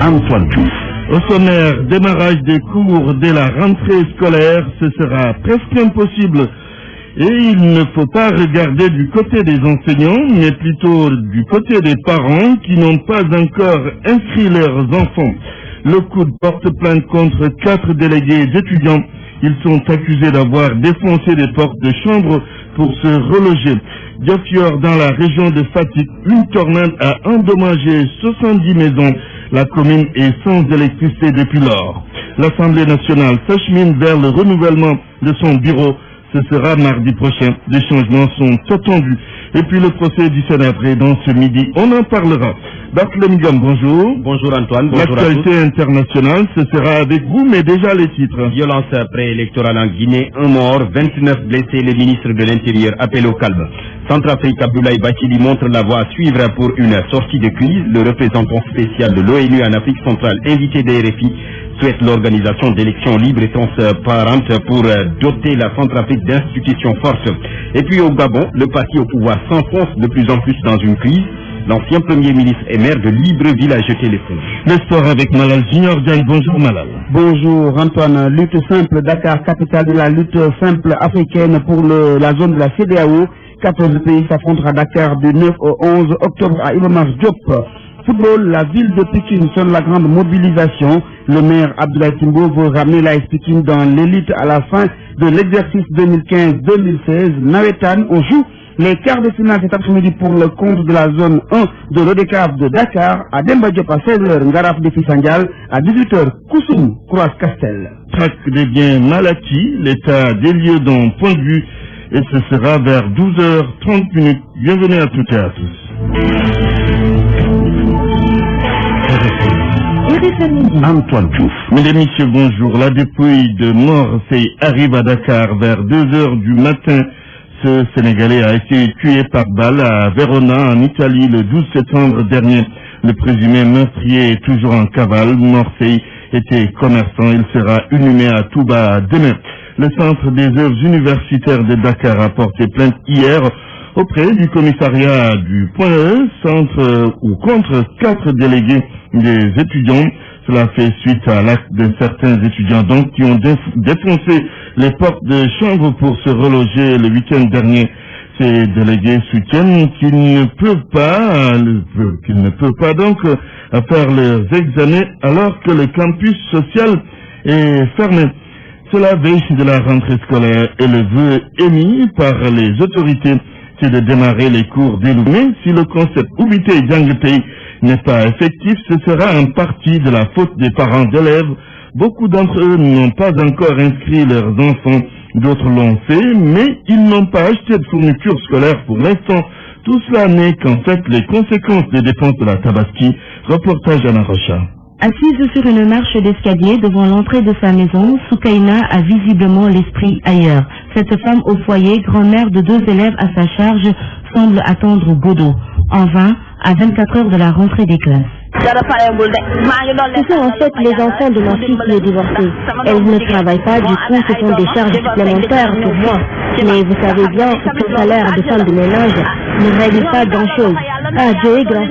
Antoine Diouf. Au sommaire, démarrage des cours dès la rentrée scolaire, ce sera presque impossible. Et il ne faut pas regarder du côté des enseignants, mais plutôt du côté des parents qui n'ont pas encore inscrit leurs enfants. Le COUD porte plainte contre 4 délégués d'étudiants. Ils sont accusés d'avoir défoncé des portes de chambre pour se reloger. Diofior, dans la région de Fatick, une tornade a endommagé 70 maisons. La commune est sans électricité depuis lors. L'Assemblée nationale s'achemine vers le renouvellement de son bureau. Ce sera mardi prochain. Des changements sont attendus. Et puis le procès du Sénateur dans ce midi, on en parlera. Barthélémy Diom, bonjour. Bonjour Antoine, bonjour à tous. L'actualité internationale, ce sera avec vous, mais déjà les titres. Violence préélectorale en Guinée, 1 mort, 29 blessés, le ministre de l'Intérieur appelle au calme. Centrafrique, Abdoulaye Bathily montre la voie à suivre pour une sortie de crise. Le représentant spécial de l'ONU en Afrique centrale, invité des RFI, souhaite l'organisation d'élections libres et transparentes pour doter la Centrafrique d'institutions fortes. Et puis au Gabon, le parti au pouvoir s'enfonce de plus en plus dans une crise. L'ancien premier ministre et maire de Libreville a jeté l'éponge. Le sport avec Malal Junior Diagne. Bonjour Malal. Bonjour Antoine. Lutte simple, Dakar, capitale de la lutte simple africaine pour la zone de la CEDEAO. 14 pays s'affrontent à Dakar du 9 au 11 octobre à Iba Mar Diop. Football, la ville de Pékin sonne la grande mobilisation. Le maire Abdoulaye Timbo veut ramener l'AS Pékin dans l'élite à la fin de l'exercice 2015-2016. Nawetan, on joue les quarts de finale cet après-midi pour le compte de la zone 1 de l'ODCAV de Dakar. À Demba Diop à 16h, Ngaraf de Fissandial. À 18h, Koussoum, Croix-Castel. Traque des biens mal-acquis, l'état des lieux dont point de vue, et ce sera vers 12h30. Bienvenue à toutes et à tous. Antoine Diouf. Mesdames et messieurs, bonjour. La dépouille de Morsi arrive à Dakar vers 2h du matin. Ce Sénégalais a été tué par balle à Verona, en Italie, le 12 septembre dernier. Le présumé meurtrier est toujours en cavale. Morsi était commerçant. Il sera inhumé à Touba demain. Le Centre des œuvres universitaires de Dakar a porté plainte hier auprès du commissariat du Point E, contre 4 délégués des étudiants. Cela fait suite à l'acte de certains étudiants donc qui ont défoncé les portes de chambre pour se reloger le week-end dernier. Ces délégués soutiennent qu'ils ne peuvent pas donc faire leurs examens alors que le campus social est fermé. C'est la veille de la rentrée scolaire et le vœu émis par les autorités, c'est de démarrer les cours dès le mai. Si le concept Oubité Djangepei n'est pas effectif, ce sera en partie de la faute des parents d'élèves. Beaucoup d'entre eux n'ont pas encore inscrit leurs enfants, d'autres l'ont fait, mais ils n'ont pas acheté de fournitures scolaires pour l'instant. Tout cela n'est qu'en fait les conséquences des dépenses de la Tabaski. Reportage Anna Rocha. Assise sur une marche d'escalier devant l'entrée de sa maison, Soukaina a visiblement l'esprit ailleurs. Cette femme au foyer, grand-mère de 2 élèves à sa charge, semble attendre Godot. En vain, à 24 heures de la rentrée des classes. Ce sont en fait les enfants de ma fille qui est divorcée. Elle ne travaille pas, du coup ce sont des charges supplémentaires pour moi. Mais vous savez bien que le salaire de femme de ménage ne règle pas grand-chose. Ah, Dieu est grâce.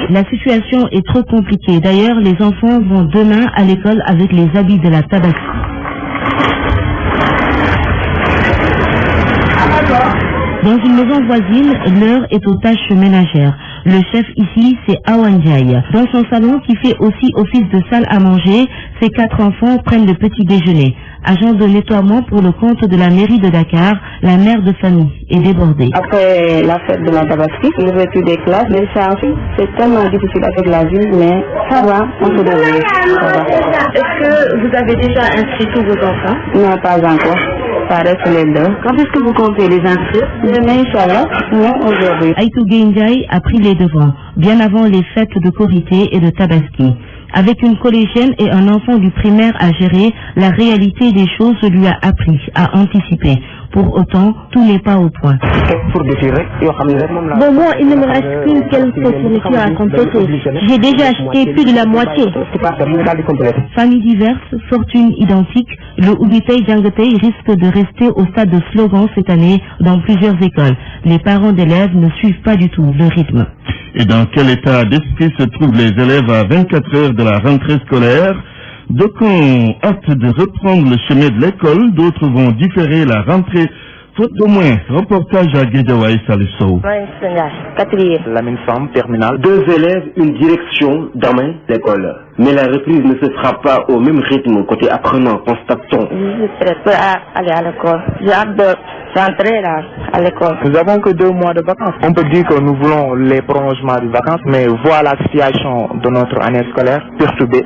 La situation est trop compliquée. D'ailleurs, les enfants vont demain à l'école avec les habits de la Tabaski. Dans une maison voisine, l'heure est aux tâches ménagères. Le chef ici, c'est Awandiaï. Dans son salon, qui fait aussi office de salle à manger, ses 4 enfants prennent le petit déjeuner. Agent de nettoiement pour le compte de la mairie de Dakar, la mère de famille est débordée. Après la fête de la Tabaski, l'ouverture des classes, les charges, c'est tellement difficile avec la ville, mais ça va, on se débrouille. Est-ce que vous avez déjà inscrit tous vos enfants? Non, pas encore. Ça reste les 2. Quand est-ce que vous comptez les inscrire? Demain, Inch'Allah, non aujourd'hui. Aïtou Ndiaye a pris les devants, bien avant les fêtes de Korité et de Tabaski. Avec une collégienne et un enfant du primaire à gérer, la réalité des choses lui a appris à anticiper. Pour autant, tout n'est pas au point. Bon, moi, il ne me reste qu'une quelques fournitures à compléter. J'ai déjà acheté plus de la moitié. Familles diverses, fortunes identiques, le Oubité Djangepei risque de rester au stade de slogan cette année dans plusieurs écoles. Les parents d'élèves ne suivent pas du tout le rythme. Et dans quel état d'esprit se trouvent les élèves à 24 heures de la rentrée scolaire? D'aucuns ont hâte de reprendre le chemin de l'école, d'autres vont différer la rentrée. Faute au moins, reportage à Guédiawaye Salissou. La même femme terminale. 2 élèves, une direction, demain, l'école. Mais la reprise ne se fera pas au même rythme côté apprenant, constate-t-on. Je suis très prêt à aller à l'école. J'ai hâte de rentrer là, à l'école. Nous avons que 2 mois de vacances. On peut dire que nous voulons les prolongements de vacances, mais voir la situation de notre année scolaire perturbée,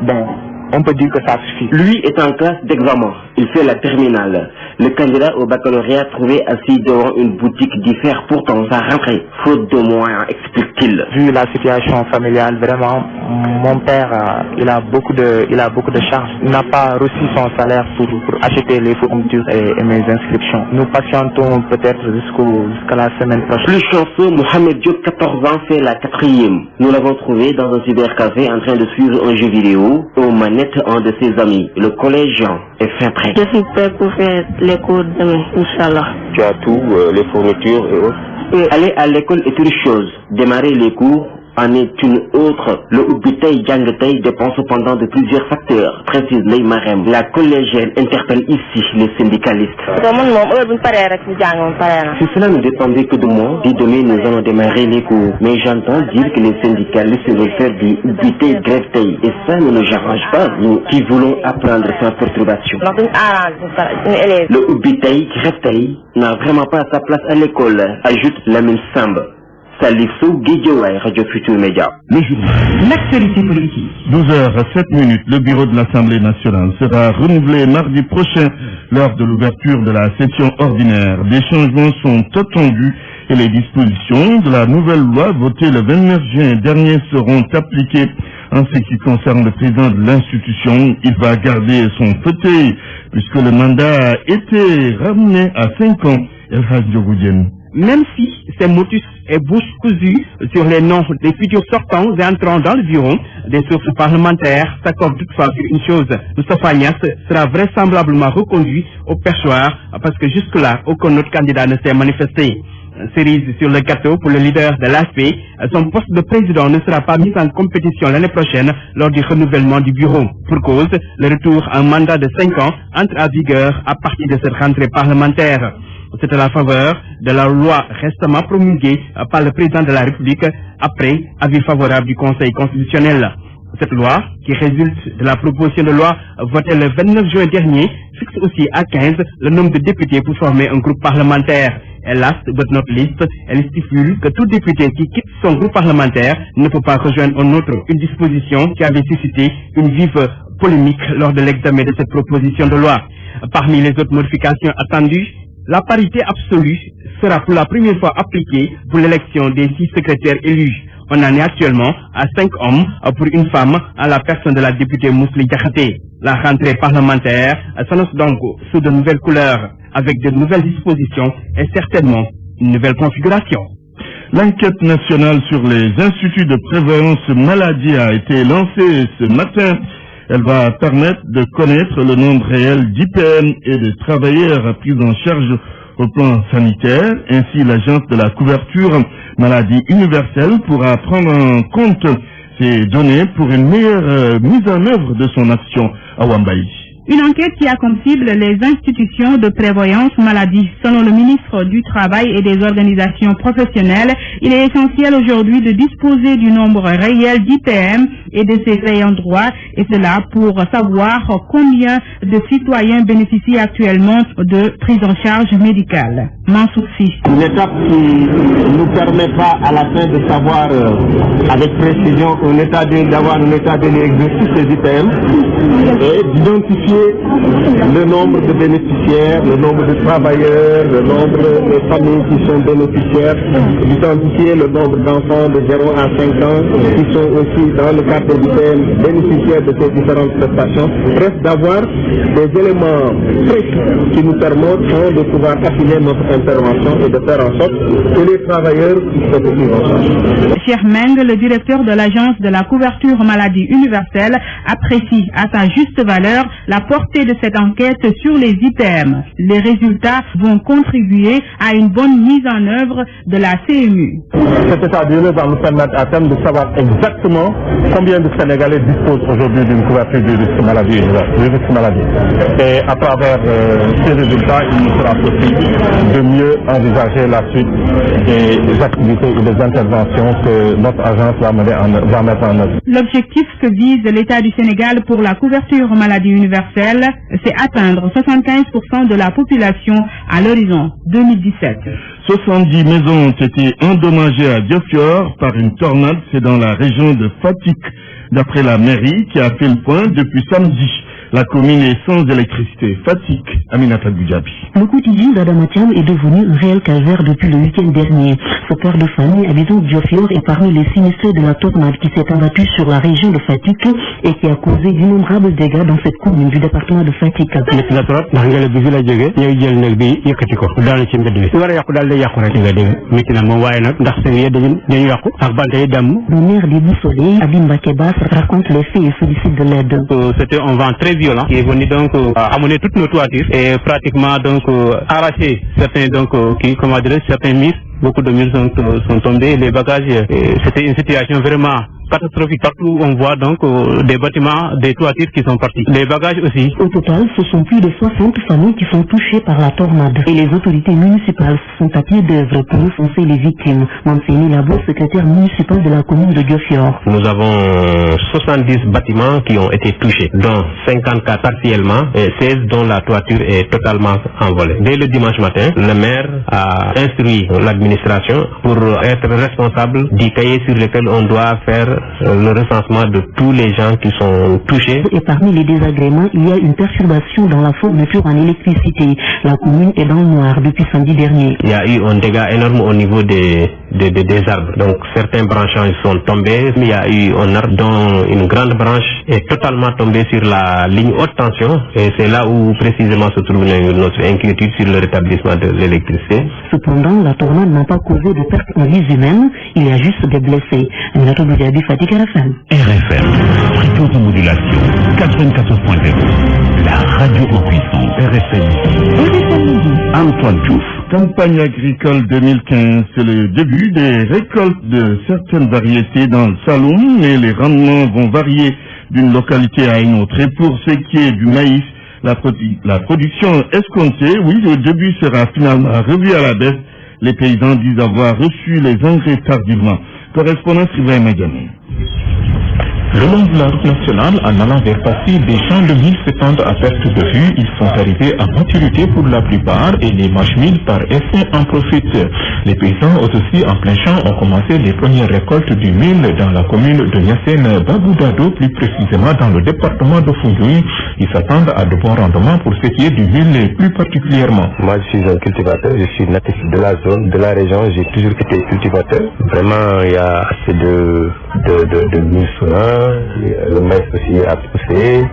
bon, on peut dire que ça suffit. Lui est en classe d'examen. Il fait la terminale. Le candidat au baccalauréat trouvé assis devant une boutique diffère pourtant sa rentrée. Faute de moyens, explique-t-il. Vu la situation familiale, vraiment, mon père, il a beaucoup de charges. Il n'a pas reçu son salaire pour acheter les fournitures et mes inscriptions. Nous patientons peut-être jusqu'à la semaine prochaine. Plus chanceux, Mohamed Diop, 14 ans, fait la 4e. Nous l'avons trouvé dans un cybercafé en train de suivre un jeu vidéo aux manettes un de ses amis. Le collégien est fin prêt. Je suis prêt pour faire les cours demain, Inch'Allah. Tu as tout, les fournitures et autres. Et aller à l'école est une chose. Démarrer les cours en est une autre. Le Ubitei Djangetei dépend cependant de plusieurs facteurs, précise Ley Marem. La collégienne interpelle ici les syndicalistes. Si cela ne dépendait que de moi, dit demain nous allons démarrer les cours. Mais j'entends dire que les syndicalistes veulent faire du Ubitei Greftei. Et ça ne nous arrange pas, nous qui voulons apprendre sans perturbation. Le Ubitei Greftei n'a vraiment pas sa place à l'école, ajoute Lamine Samb. Salissou Guédiawaye, Radio Futur Média. Le journal. L'actualité politique. 12h07, le bureau de l'Assemblée nationale sera renouvelé mardi prochain lors de l'ouverture de la session ordinaire. Des changements sont attendus et les dispositions de la nouvelle loi votée le 29 juin dernier seront appliquées. En ce qui concerne le président de l'institution, il va garder son fauteuil puisque le mandat a été ramené à 5 ans. El Hadj Goudienne. Même si ces motus et bouche cousue sur les noms des futurs sortants et entrants dans le bureau, des sources parlementaires s'accordent toutefois sur une chose. Moustapha Niasse sera vraisemblablement reconduit au perchoir parce que jusque-là, aucun autre candidat ne s'est manifesté. Cerise sur le gâteau pour le leader de l'ASP, son poste de président ne sera pas mis en compétition l'année prochaine lors du renouvellement du bureau. Pour cause, le retour à un mandat de 5 ans entre en vigueur à partir de cette rentrée parlementaire. C'est à la faveur de la loi récemment promulguée par le président de la République après avis favorable du Conseil constitutionnel. Cette loi, qui résulte de la proposition de loi votée le 29 juin dernier, fixe aussi à 15 le nombre de députés pour former un groupe parlementaire. Et last but not least, elle stipule que tout député qui quitte son groupe parlementaire ne peut pas rejoindre un autre. Une disposition qui avait suscité une vive polémique lors de l'examen de cette proposition de loi. Parmi les autres modifications attendues, la parité absolue sera pour la première fois appliquée pour l'élection des 6 secrétaires élus. On en est actuellement à 5 hommes pour une femme à la personne de la députée Mousli Diakhaté. La rentrée parlementaire s'annonce donc sous de nouvelles couleurs, avec de nouvelles dispositions et certainement une nouvelle configuration. L'enquête nationale sur les instituts de prévoyance maladie a été lancée ce matin. Elle va permettre de connaître le nombre réel d'IPM et de travailleurs pris en charge au plan sanitaire. Ainsi, l'agence de la couverture maladie universelle pourra prendre en compte ces données pour une meilleure mise en œuvre de son action à Wambaï. Une enquête qui a comme cible les institutions de prévoyance maladie. Selon le ministre du Travail et des organisations professionnelles, il est essentiel aujourd'hui de disposer du nombre réel d'IPM et de ses ayants droit, et cela pour savoir combien de citoyens bénéficient actuellement de prise en charge médicale. Mansour Sy. Une étape qui ne nous permet pas à la fin de savoir avec précision d'avoir un état de l'exercice des IPM et d'identifier le nombre de bénéficiaires, le nombre de travailleurs, le nombre de familles qui sont bénéficiaires, d'identifier le nombre d'enfants de 0 à 5 ans qui sont aussi dans le cadre opérateurs d'IPM bénéficiaires de ces différentes prestations, reste d'avoir des éléments précis qui nous permettront de pouvoir affiner notre intervention et de faire en sorte que les travailleurs puissent être pris en charge. Cheikh Meng, le directeur de l'Agence de la couverture maladie universelle, apprécie à sa juste valeur la portée de cette enquête sur les IPM. Les résultats vont contribuer à une bonne mise en œuvre de la CMU. Cet état de lieu va nous permettre à terme de savoir exactement combien de Sénégalais disposent aujourd'hui d'une couverture du risque maladie. Et à travers ces résultats, il nous sera possible de mieux envisager la suite des activités et des interventions que notre agence va mettre en œuvre. L'objectif que vise l'État du Sénégal pour la couverture maladie universelle, c'est atteindre 75% de la population à l'horizon 2017. 70 maisons ont été endommagées à Diofior par une tornade, c'est dans la région de Fatick. D'après la mairie qui a fait le point depuis samedi, la commune est sans électricité. Fatick, Aminata Goudiaby. Le quotidien d'Adamatiam est devenu un réel calvaire depuis le week-end dernier. Ce père de famille habitant Diofior est parmi les sinistrés de la tornade qui s'est abattue sur la région de Fatick et qui a causé d'innombrables dégâts dans cette commune du département de Fatick. Le maire des Boussolés, Abim Bakeba, raconte les faits et sollicite de l'aide. C'était un vent très violent qui est venu donc amener toutes nos toitures et pratiquement donc arracher certains certains murs. Beaucoup de murs sont tombés, les bagages, c'était une situation vraiment catastrophique. Partout on voit donc des bâtiments, des toitures qui sont partis. Les bagages aussi. Au total, ce sont plus de 60 familles qui sont touchées par la tornade. Et les autorités municipales sont à pied d'œuvre pour recenser les victimes. Mamseni Labo, secrétaire municipal de la commune de Diofior. Nous avons 70 bâtiments qui ont été touchés, dont 54 partiellement et 16 dont la toiture est totalement envolée. Dès le dimanche matin, le maire a instruit l'administration pour être responsable du cahier sur lequel on doit faire le recensement de tous les gens qui sont touchés. Et parmi les désagréments, il y a une perturbation dans la fourniture en électricité. La commune est dans le noir depuis samedi dernier. Il y a eu un dégât énorme au niveau des arbres. Donc certains branchages sont tombés. Il y a eu un arbre dont une grande branche est totalement tombée sur la ligne haute tension. Et c'est là où précisément se trouve notre inquiétude sur le rétablissement de l'électricité. Cependant, la tornade n'a pas causé de pertes en vies humaines. Il y a juste des blessés. Fatick RFM. RFM, fréquence de modulation 94.0, la radio en puissance. RFM. Antoine Diouf. Campagne agricole 2015, c'est le début des récoltes de certaines variétés dans le Saloum, et les rendements vont varier d'une localité à une autre. Et pour ce qui est du maïs, la production escomptée, oui, le début sera finalement revu à la baisse. Les paysans disent avoir reçu les engrais tardivement. Correspondance Ibrahim Diamé. Le long de la route nationale, en allant vers Passy, des champs de mil s'étendent à perte de vue. Ils sont arrivés à maturité pour la plupart et les mâches-mil par essai en profitent. Les paysans, eux aussi en plein champ, ont commencé les premières récoltes du mil dans la commune de Niassène Baboudado, plus précisément dans le département de Foundiougne. Ils s'attendent à de bons rendements pour ce qui est du mil plus particulièrement. Moi, je suis un cultivateur, je suis natif de la zone, de la région, j'ai toujours été cultivateur. Vraiment, il y a assez de mil souvent. Le maïs aussi a poussé,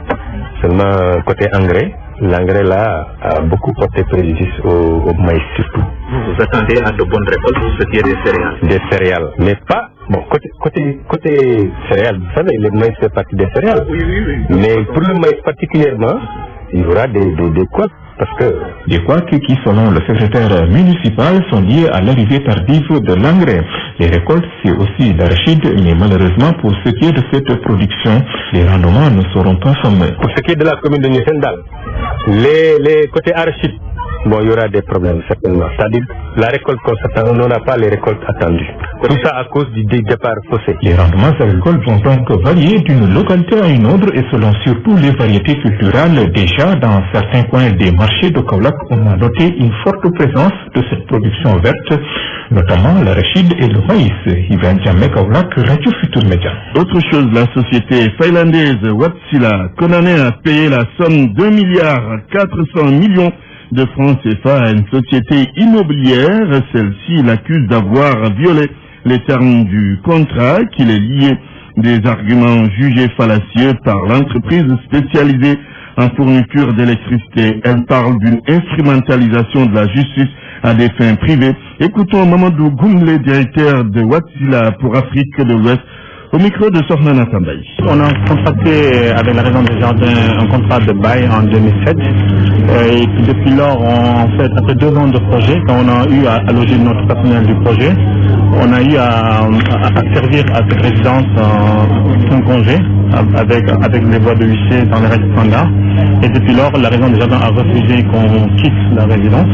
seulement côté engrais, l'engrais là a beaucoup porté préjudice au maïs surtout. Vous attendez à de bonnes récoltes pour ce qui est des céréales? Des céréales, mais pas, bon, côté céréales, vous savez, le maïs fait partie des céréales. Oui. Mais pour le maïs particulièrement, il y aura des couacs. Parce que des couacs qui, selon le secrétaire municipal, sont liés à l'arrivée tardive de l'engrais. Les récoltes, c'est aussi d'arachide, mais malheureusement, pour ce qui est de cette production, les rendements ne seront pas sommés. Pour ce qui est de la commune de Niassène, les côtés arachide, bon, il y aura des problèmes certainement. C'est-à-dire, la récolte qu'on s'attend, on n'a pas les récoltes attendues. Tout ça à cause du départ faussé. Les rendements agricoles vont donc varier d'une localité à une autre et selon surtout les variétés culturelles. Déjà, dans certains coins des marchés de Kaolack, on a noté une forte présence de cette production verte, notamment l'arachide et le maïs. Yvan Diamé, Kaolack, Radio Futur Média. Autre chose, la société thaïlandaise Wapsila condamnée à payer la somme de 2,4 milliards de francs CFA à une société immobilière. Celle-ci l'accuse d'avoir violé les termes du contrat qui les liait Des arguments jugés fallacieux par l'entreprise spécialisée en fourniture d'électricité. Elle parle d'une instrumentalisation de la justice à des fins privées. Écoutons Mamadou Goumlé, directeur de Watsila pour Afrique de l'Ouest, au micro de Sornana Tambaye. On a contracté avec la Région des Jardins un contrat de bail en 2007. Et puis depuis lors, après 2 ans de projet, quand on a eu à loger notre personnel du projet, on a eu à servir à cette résidence son congé avec les voies de huissier dans les règles standards. Et depuis lors, la Région des Jardins a refusé qu'on quitte la résidence.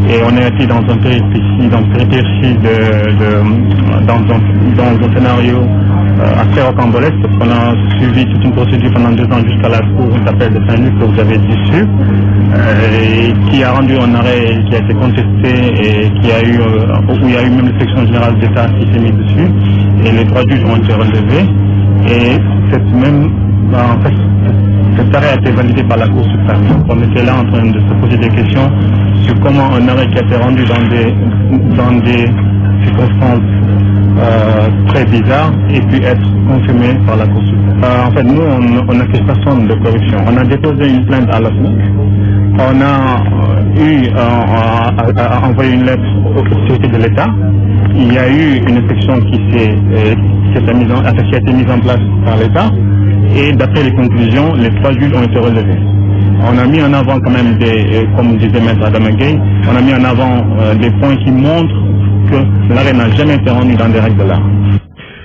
Et on est été dans un péripétie, dans un scénario assez rocambolesque, parce qu'on a suivi toute une procédure pendant 2 ans jusqu'à la cour d'appel de Saint-Luc que vous avez dessus, qui a rendu un arrêt qui a été contesté et où il y a eu même l'inspection générale d'État qui s'est mise dessus, et les 3 juges ont été relevés, et cet arrêt a été validé par la Cour suprême. On était là en train de se poser des questions sur comment un arrêt qui a été rendu dans des circonstances très bizarres et puis être confirmé par la Cour suprême. En fait, nous, on n'accuse personne de corruption. On a déposé une plainte à l'OFNAC. On a envoyé une lettre aux autorités de l'État. Il y a eu une inspection qui a été mise en place par l'État. Et d'après les conclusions, les 3 juges ont été relevés. On a mis en avant quand même comme disait Maître Adam Gay, on a mis en avant des points qui montrent que l'arrêt n'a jamais été rendu dans des règles de l'art.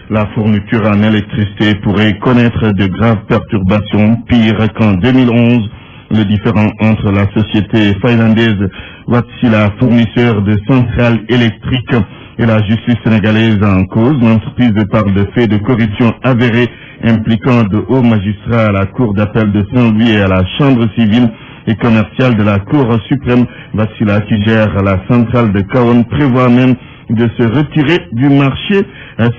La fourniture en électricité pourrait connaître de graves perturbations, pire qu'en 2011. Le différend entre la société finlandaise Watsila, fournisseur de centrales électriques, et la justice sénégalaise en cause. L'entreprise parle de faits de corruption avérés impliquant de hauts magistrats à la Cour d'appel de Saint-Louis et à la Chambre civile et commerciale de la Cour suprême. Watsila, qui gère la centrale de Kaon, prévoit même de se retirer du marché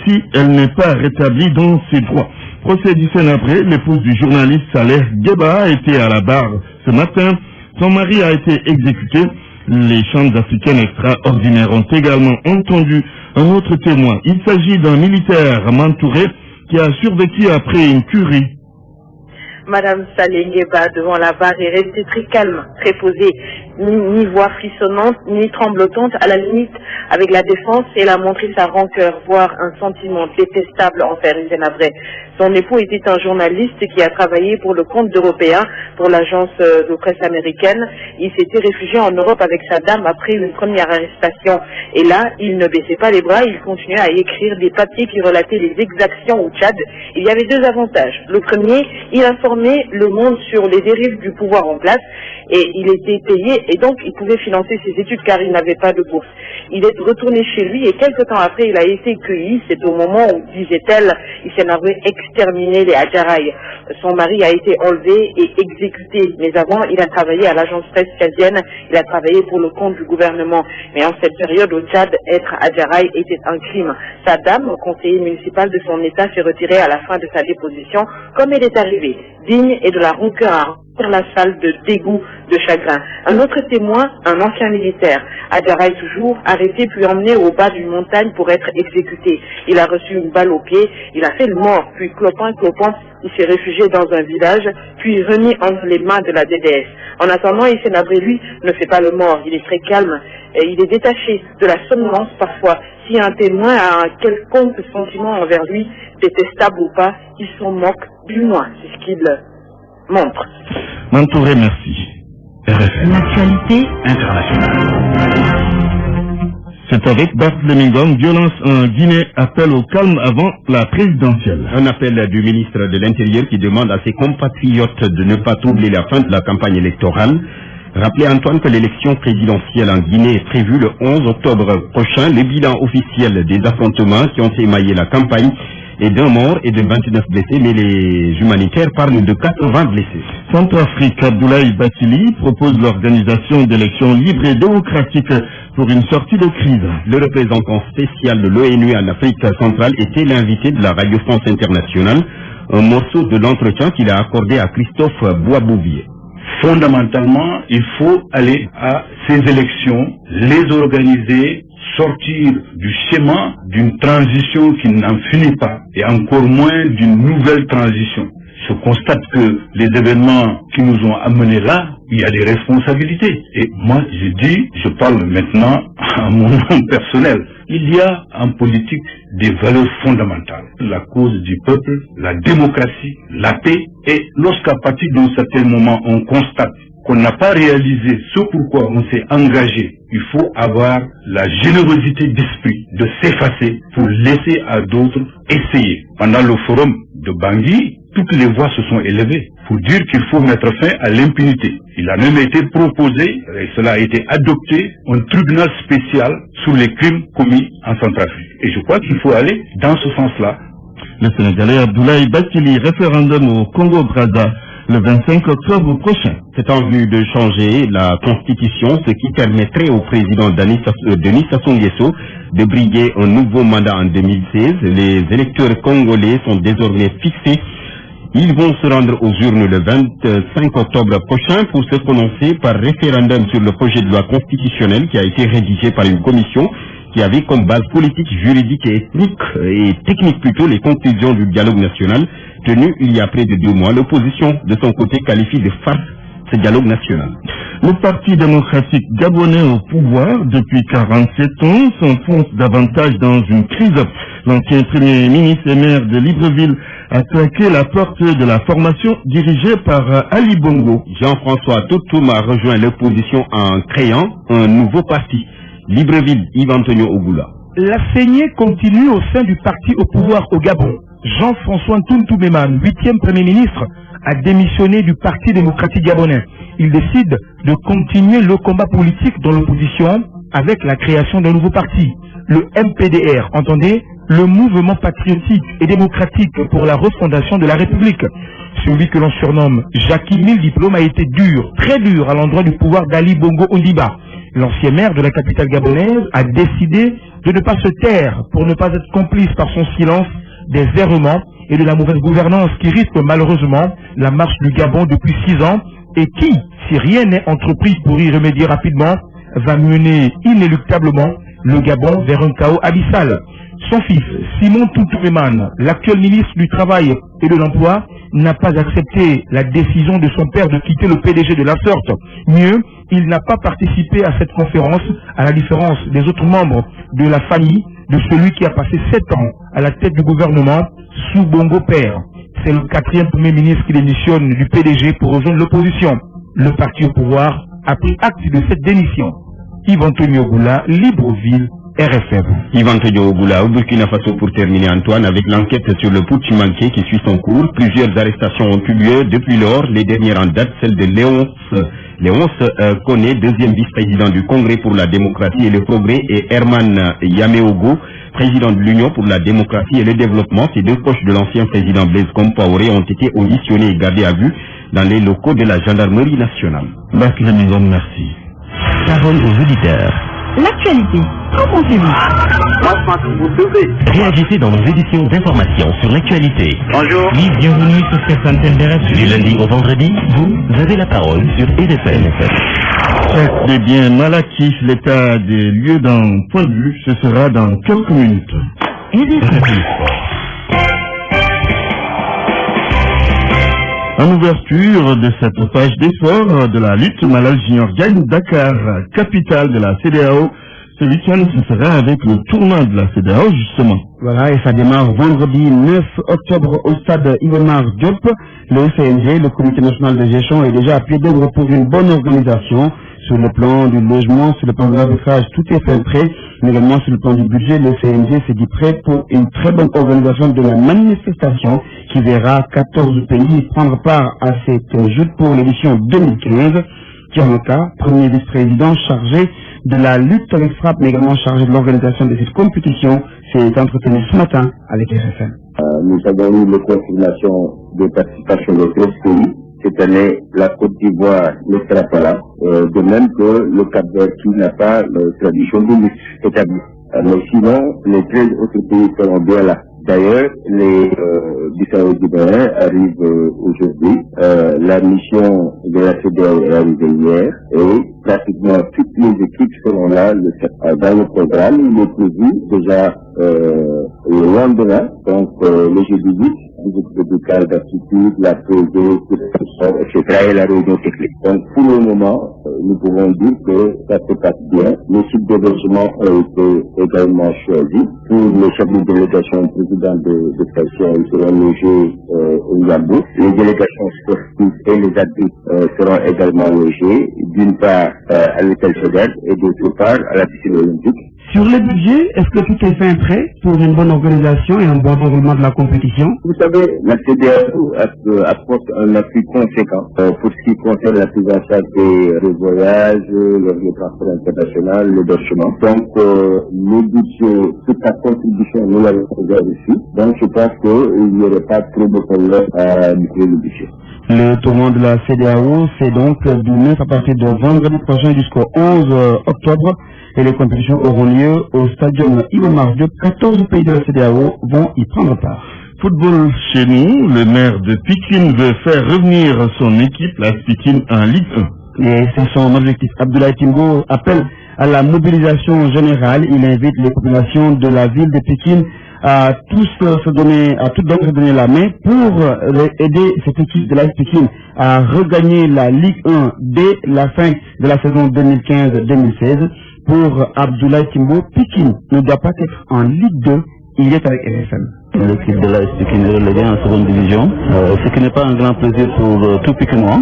si elle n'est pas rétablie dans ses droits. Procès du Sénabré, l'épouse du journaliste Saleh Geba a été à la barre ce matin. Son mari a été exécuté. Les chambres africaines extraordinaires ont également entendu un autre témoin. Il s'agit d'un militaire Mantouré qui a survécu après une tuerie. Madame Saleh Geba, devant la barre, est restée très calme, très posée, ni voix frissonnante, ni tremblotante, à la limite avec la défense, et elle a montré sa rancœur, voire un sentiment détestable envers Hissène-Habré. Son époux était un journaliste qui a travaillé pour le compte d'Européen, pour l'agence de presse américaine. Il s'était réfugié en Europe avec sa dame après une première arrestation. Et là, il ne baissait pas les bras, il continuait à écrire des papiers qui relataient les exactions au Tchad. Il y avait 2 avantages. Le premier, il informait le monde sur les dérives du pouvoir en place, et il était payé, et donc il pouvait financer ses études car il n'avait pas de bourse. Il est retourné chez lui, et quelque temps après, il a été cueilli. C'est au moment où, disait-elle, Hissène-Habré exterminé les Adjaraï. Son mari a été enlevé et exécuté, mais avant, il a travaillé à l'agence presse tchadienne, il a travaillé pour le compte du gouvernement. Mais en cette période au Tchad, être Adjaraï était un crime. Sa dame, conseiller municipal de son état, s'est retirée à la fin de sa déposition, comme elle est arrivée, digne et de la rancœur à remplir la salle de dégoût, de chagrin. Un autre témoin, un ancien militaire, Adjaraï toujours, arrêté puis emmené au bas d'une montagne pour être exécuté. Il a reçu une balle au pied, il a fait le mort, puis clopant, il s'est réfugié dans un village, puis remis entre les mains de la DDS. En attendant, Hissène-Habré, lui, ne fait pas le mort, il est très calme, et il est détaché de la somnolence parfois. Si un témoin a un quelconque sentiment envers lui, détestable ou pas, il s'en moque, du moins, c'est ce qu'il montre. Mantouré, merci. L'actualité internationale. C'est avec Barthélémy Ngom, violence en Guinée, appel au calme avant la présidentielle. Un appel du ministre de l'Intérieur qui demande à ses compatriotes de ne pas troubler la fin de la campagne électorale. Rappelez, Antoine, que l'élection présidentielle en Guinée est prévue le 11 octobre prochain. Les bilans officiels des affrontements qui ont émaillé la campagne est d'1 mort et de 29 blessés, mais les humanitaires parlent de 80 blessés. Centrafrique, Abdoulaye Bathily propose l'organisation d'élections libres et démocratiques pour une sortie de crise. Le représentant spécial de l'ONU en Afrique centrale était l'invité de la Radio France Internationale, un morceau de l'entretien qu'il a accordé à Christophe Boisbouvier. Fondamentalement, il faut aller à ces élections, les organiser sortir du schéma d'une transition qui n'en finit pas, et encore moins d'une nouvelle transition. Je constate que les événements qui nous ont amenés là, il y a des responsabilités. Et moi, je parle maintenant à mon nom personnel. Il y a en politique des valeurs fondamentales. La cause du peuple, la démocratie, la paix. Et lorsqu'à partir d'un certain moment, on constate qu'on n'a pas réalisé ce pourquoi on s'est engagé, il faut avoir la générosité d'esprit de s'effacer pour laisser à d'autres essayer. Pendant le forum de Bangui, toutes les voix se sont élevées pour dire qu'il faut mettre fin à l'impunité. Il a même été proposé, et cela a été adopté, un tribunal spécial sur les crimes commis en Centrafrique. Et je crois qu'il faut aller dans ce sens-là. Le Sénégalais Abdoulaye Bathily, référendum au Congo-Brazza le 25 octobre prochain. C'est en vue de changer la constitution, ce qui permettrait au président Denis Sassou Nguesso de briguer un nouveau mandat en 2016. Les électeurs congolais sont désormais fixés. Ils vont se rendre aux urnes le 25 octobre prochain pour se prononcer par référendum sur le projet de loi constitutionnelle qui a été rédigé par une commission qui avait comme base politique, juridique et technique plutôt les conclusions du dialogue national tenu il y a près de 2 mois. L'opposition de son côté qualifie de farce ce dialogue national. Le Parti démocratique gabonais au pouvoir depuis 47 ans s'enfonce davantage dans une crise. L'ancien premier ministre et maire de Libreville a claqué la porte de la formation dirigée par Ali Bongo. Jean-François Toutoum a rejoint l'opposition en créant un nouveau parti. Libreville, Yves-Antonio Ogula. La saignée continue au sein du parti au pouvoir au Gabon. Jean-François Ntoum-Toumeman, 8e Premier ministre, a démissionné du Parti démocratique gabonais. Il décide de continuer le combat politique dans l'opposition avec la création d'un nouveau parti, le MPDR, entendez, le mouvement patriotique et démocratique pour la refondation de la République. Celui que l'on surnomme Jackie Mille Diplôme a été dur, très dur à l'endroit du pouvoir d'Ali Bongo Ondimba. L'ancien maire de la capitale gabonaise a décidé de ne pas se taire pour ne pas être complice par son silence des errements et de la mauvaise gouvernance qui risque malheureusement la marche du Gabon depuis 6 ans et qui, si rien n'est entrepris pour y remédier rapidement, va mener inéluctablement le Gabon vers un chaos abyssal. Son fils, Simon Toutoumeman, l'actuel ministre du Travail et de l'Emploi, n'a pas accepté la décision de son père de quitter le PDG de la sorte. Mieux, il n'a pas participé à cette conférence, à la différence des autres membres de la famille de celui qui a passé 7 ans à la tête du gouvernement sous Bongo père. C'est le 4e Premier ministre qui démissionne du PDG pour rejoindre l'opposition. Le parti au pouvoir a pris acte de cette démission. Yves-Antonio Ogula, Libreville, RFM. Yves-Antonio Ogula, au Burkina Faso pour terminer Antoine, avec l'enquête sur le putsch manqué qui suit son cours. Plusieurs arrestations ont eu lieu depuis lors, les dernières en date, celle de Léonce Koné, 2e vice-président du Congrès pour la démocratie et le progrès, et Herman Yameogo, président de l'Union pour la démocratie et le développement. Ces 2 proches de l'ancien président Blaise Compaoré ont été auditionnés et gardés à vue dans les locaux de la gendarmerie nationale. Merci. Parole aux auditeurs. L'actualité, qu'en pensez-vous? Réagissez dans nos éditions d'information sur l'actualité. Bonjour. Oui, bienvenue sur cette antenne d'RFM. Du lundi au vendredi, vous avez la parole sur RFM. Restez bien Malakis, l'état des lieux dans Point de vue, ce sera dans quelques minutes. En ouverture de cette page d'effort de la lutte maladie organe, Dakar, capitale de la CEDEAO, ce week-end, ce sera avec le tournoi de la CEDEAO, justement. Voilà, et ça démarre vendredi 9 octobre au stade Iba Diop. Le CNG, le Comité national de gestion, est déjà à pied d'œuvre pour une bonne organisation. Sur le plan du logement, sur le plan de l'arbitrage, tout est fait prêt. Mais également sur le plan du budget, le CNG s'est dit prêt pour une très bonne organisation de la manifestation qui verra 14 pays prendre part à cette joute pour l'édition 2015. Kiamaka, premier vice-président chargé de la lutte avec frappe, mais également chargé de l'organisation de cette compétition, s'est entretenu ce matin avec RFM. Nous avons eu la confirmation de participation de 13 pays. Cette année, la Côte d'Ivoire ne sera pas là, de même que le Cap-Vert qui n'a pas la tradition de lutte établie. Mais sinon, les 13 autres pays seront bien là. D'ailleurs, les Bissau-Guinéens arrivent aujourd'hui. La mission de la CEDEAO est arrivée hier et pratiquement toutes les équipes seront là dans le programme. Il est prévu déjà le lendemain, donc le jeudi 10, les équipes médicales d'aptitude, la POD, etc. et la réunion technique. Donc pour le moment, nous pouvons dire que ça se passe bien. Les sites d'hébergement ont été également choisis. Pour les chefs de délégation et présidents de section, ils seront logés au Yambou. Les délégations sportives et les adultes seront également logés, d'une part à l'hôtel Sodène et d'autre part à la piscine olympique. Sur le budget, est-ce que tout est fait prêt pour une bonne organisation et un bon déroulement de la compétition? Vous savez, la CEDEAO apporte un appui conséquent pour ce qui concerne la prise en charge des voyages, le transport international, l'hébergement. Donc, le budget, toute la contribution, nous l'avons déjà reçue. Donc, je pense qu'il n'y aurait pas trop de problème à boucler le budget. Le tournoi de la CEDEAO, c'est donc du 9 à partir de vendredi prochain jusqu'au 11 octobre. Et les compétitions auront lieu au stadium Iba Mar Diop. 14 pays de la CEDEAO vont y prendre part. Football chez nous, le maire de Pikine veut faire revenir son équipe, la Pikine, en Ligue 1. Et c'est son objectif. Abdoulaye Timbo appelle à la mobilisation générale. Il invite les populations de la ville de Pikine à toutes se donner la main pour aider cette équipe de la Pikine à regagner la Ligue 1 dès la fin de la saison 2015-2016. Pour Abdoulaye Timbo, Pikine ne doit pas être en Ligue 2, il est avec RFM. L'équipe de l'AS Pikine est reléguée en seconde division, ce qui n'est pas un grand plaisir pour tout Pikinois,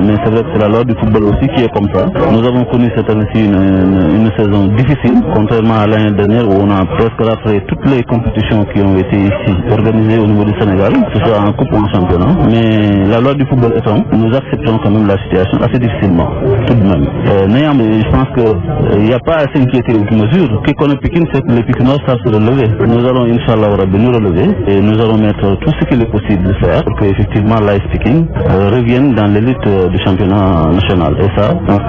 mais c'est vrai que c'est la loi du football aussi qui est comme ça. Nous avons connu cette année-ci une saison difficile, contrairement à l'année dernière où on a presque raflé toutes les compétitions qui ont été ici organisées au niveau du Sénégal, que ce soit en coupe ou en championnat. Mais la loi du football étant, nous acceptons quand même la situation assez difficilement, tout de même. Néanmoins, je pense qu'il n'y a pas à s'inquiéter aucune mesure. Qui connaît Pikine, c'est que les Pikinois savent se relever. Nous allons, Inch'Allah, nous relever et nous allons mettre tout ce qu'il est possible de faire pour qu'effectivement l'AS Pikine revienne dans l'élite du championnat national. Et ça, donc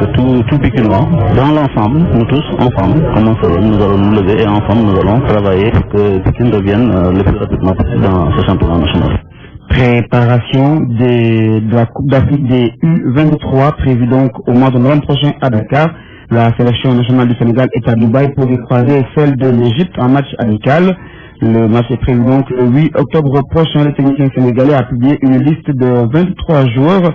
tout Pikinois, dans l'ensemble, nous tous, ensemble, nous allons nous lever et ensemble nous allons travailler pour que Pikine revienne le plus rapidement possible dans ce championnat national. Préparation de la Coupe d'Afrique des U23 prévue donc au mois de novembre prochain à Dakar. La sélection nationale du Sénégal est à Dubaï pour y croiser celle de l'Égypte en match amical. Le match est prévu donc le 8 octobre prochain. Le technicien sénégalais a publié une liste de 23 joueurs,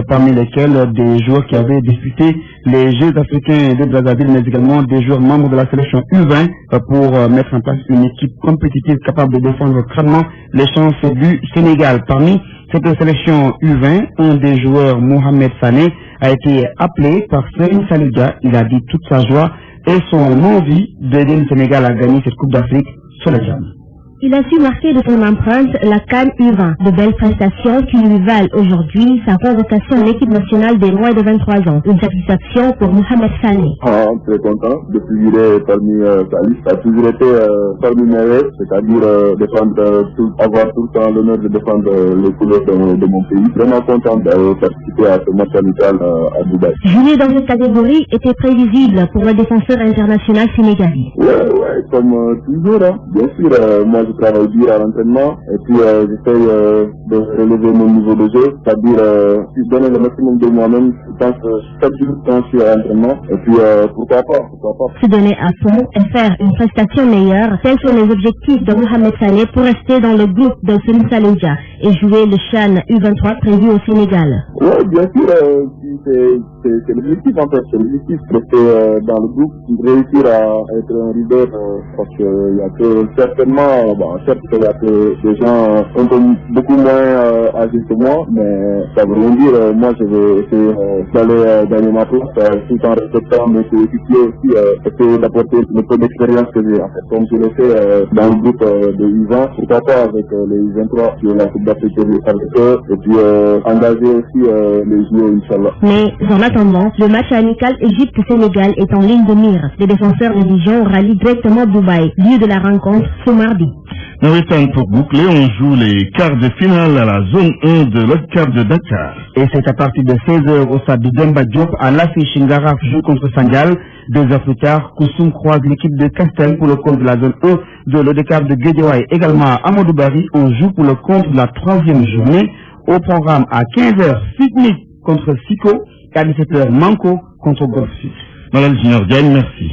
parmi lesquels des joueurs qui avaient disputé les Jeux africains de Brazzaville, mais également des joueurs membres de la sélection U20 pour mettre en place une équipe compétitive capable de défendre crânement les chances du Sénégal. Parmi cette sélection U20, un des joueurs, Mohamed Sané, a été appelé par Serigne Saliga. Il a dit toute sa joie et son envie d'aider le Sénégal à gagner cette Coupe d'Afrique sur la gamme. Il a su marquer de son empreinte la CAN U20, de belles prestations qui lui valent aujourd'hui sa convocation en équipe nationale des moins de 23 ans. Une satisfaction pour Mohamed Sané. Très content de figurer parmi sa liste. Ça a toujours été parmi mes rêves, c'est-à-dire avoir tout le temps l'honneur de défendre les couleurs de mon pays. Vraiment content de participer à ce match amical à Dubaï. Jouer dans cette catégorie était prévisible pour le défenseur international sénégalais. Ouais, comme toujours, hein. Bien sûr, moi je travaille dur à l'entraînement et puis j'essaye de relever mon niveau de jeu, c'est-à-dire donner le maximum de moi-même. Je pense que chaque jour quand je suis à l'entraînement et puis pourquoi pas. Se donner à fond et faire une prestation meilleure, tels sont les objectifs de Mohamed Sané pour rester dans le groupe de Serigne Saliga et jouer le CHAN U23 prévu au Sénégal. Oui, bien sûr, c'est l'objectif en fait, c'est l'objectif de rester dans le groupe, réussir à être un leader parce qu'il y a que certainement, certes il y a que des gens beaucoup moins âgés que moi, mais ça veut rien dire, moi je vais essayer d'aller gagner ma place tout en respectant mes coéquipiers aussi, essayer d'apporter le peu d'expérience que j'ai en fait, comme je l'ai fait dans le groupe de U20, pourquoi pas avec les U23 sur la Coupe d'Afrique avec eux, et puis engager aussi les joueurs Inch'Allah. Mais en attendant, le match amical Égypte-Sénégal est en ligne de mire. Les défenseurs de Dijon rallient directement Dubaï, lieu de la rencontre ce mardi. Nawetan pour boucler, on joue les quarts de finale à la zone 1 de l'ODCAV de Dakar. Et c'est à partir de 16h au stade de Demba Diop à l'affiche Ngaraf joue contre Sangal. 2 heures plus tard, Koussoum croise l'équipe de Castel pour le compte de la zone 1 de l'ODCAV de Guédiawaye. Également à Amadou Bari, on joue pour le compte de la 3e journée. Au programme à 15h, Sydney contre Siko. À 17h, Manko contre Golf Sud. Malal Junior Diagne, merci.